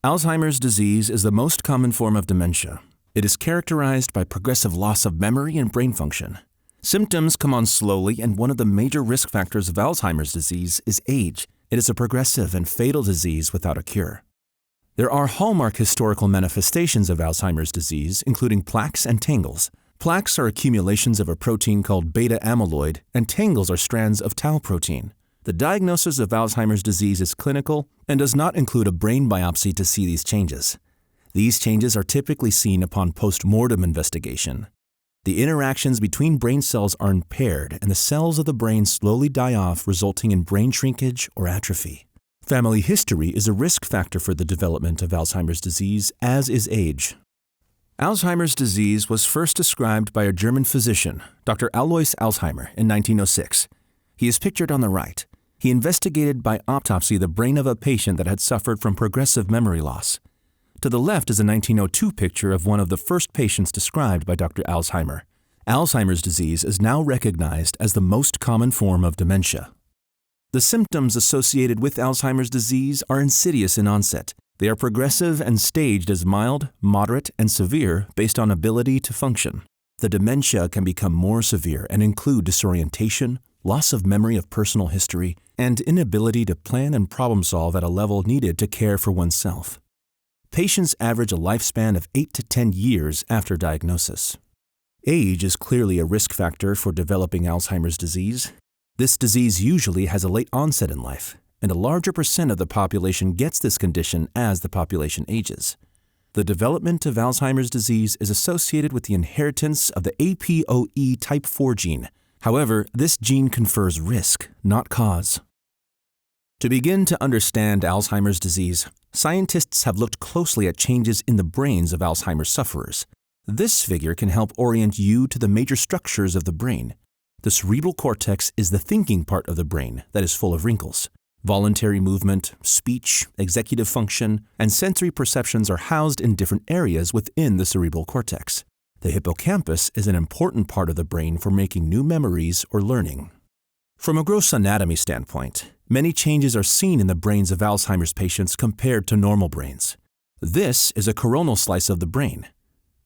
Alzheimer's disease is the most common form of dementia. It is characterized by progressive loss of memory and brain function. Symptoms come on slowly, and one of the major risk factors of Alzheimer's disease is age. It is a progressive and fatal disease without a cure. There are hallmark historical manifestations of Alzheimer's disease, including plaques and tangles. Plaques are accumulations of a protein called beta amyloid, and tangles are strands of tau protein. The diagnosis of Alzheimer's disease is clinical and does not include a brain biopsy to see these changes. These changes are typically seen upon post-mortem investigation. The interactions between brain cells are impaired, and the cells of the brain slowly die off, resulting in brain shrinkage or atrophy. Family history is a risk factor for the development of Alzheimer's disease, as is age. Alzheimer's disease was first described by a German physician, Dr. Alois Alzheimer, in 1906. He is pictured on the right. He investigated by autopsy the brain of a patient that had suffered from progressive memory loss. To the left is a 1902 picture of one of the first patients described by Dr. Alzheimer. Alzheimer's disease is now recognized as the most common form of dementia. The symptoms associated with Alzheimer's disease are insidious in onset. They are progressive and staged as mild, moderate, and severe based on ability to function. The dementia can become more severe and include disorientation, loss of memory of personal history, and inability to plan and problem solve at a level needed to care for oneself. Patients average a lifespan of 8 to 10 years after diagnosis. Age is clearly a risk factor for developing Alzheimer's disease. This disease usually has a late onset in life, and a larger percent of the population gets this condition as the population ages. The development of Alzheimer's disease is associated with the inheritance of the APOE type 4 gene. However, this gene confers risk, not cause. To begin to understand Alzheimer's disease, scientists have looked closely at changes in the brains of Alzheimer's sufferers. This figure can help orient you to the major structures of the brain. The cerebral cortex is the thinking part of the brain that is full of wrinkles. Voluntary movement, speech, executive function, and sensory perceptions are housed in different areas within the cerebral cortex. The hippocampus is an important part of the brain for making new memories or learning. From a gross anatomy standpoint, many changes are seen in the brains of Alzheimer's patients compared to normal brains. This is a coronal slice of the brain.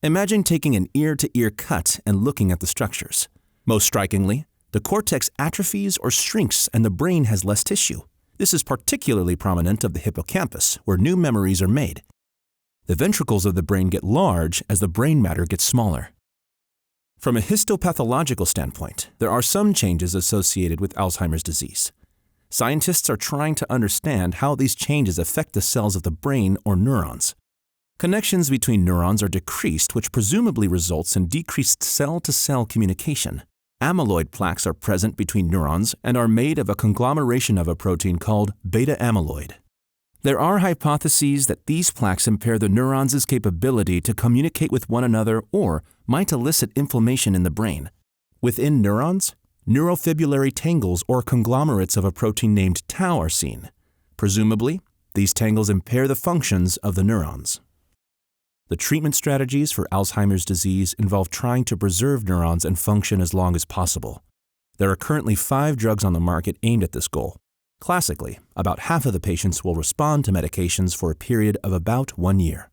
Imagine taking an ear-to-ear cut and looking at the structures. Most strikingly, the cortex atrophies or shrinks and the brain has less tissue. This is particularly prominent of the hippocampus, where new memories are made. The ventricles of the brain get large as the brain matter gets smaller. From a histopathological standpoint, there are some changes associated with Alzheimer's disease. Scientists are trying to understand how these changes affect the cells of the brain or neurons. Connections between neurons are decreased, which presumably results in decreased cell-to-cell communication. Amyloid plaques are present between neurons and are made of a conglomeration of a protein called beta amyloid. There are hypotheses that these plaques impair the neurons' capability to communicate with one another or might elicit inflammation in the brain. Within neurons, neurofibrillary tangles or conglomerates of a protein named tau are seen. Presumably, these tangles impair the functions of the neurons. The treatment strategies for Alzheimer's disease involve trying to preserve neurons and function as long as possible. There are currently 5 drugs on the market aimed at this goal. Classically, about half of the patients will respond to medications for a period of about 1 year.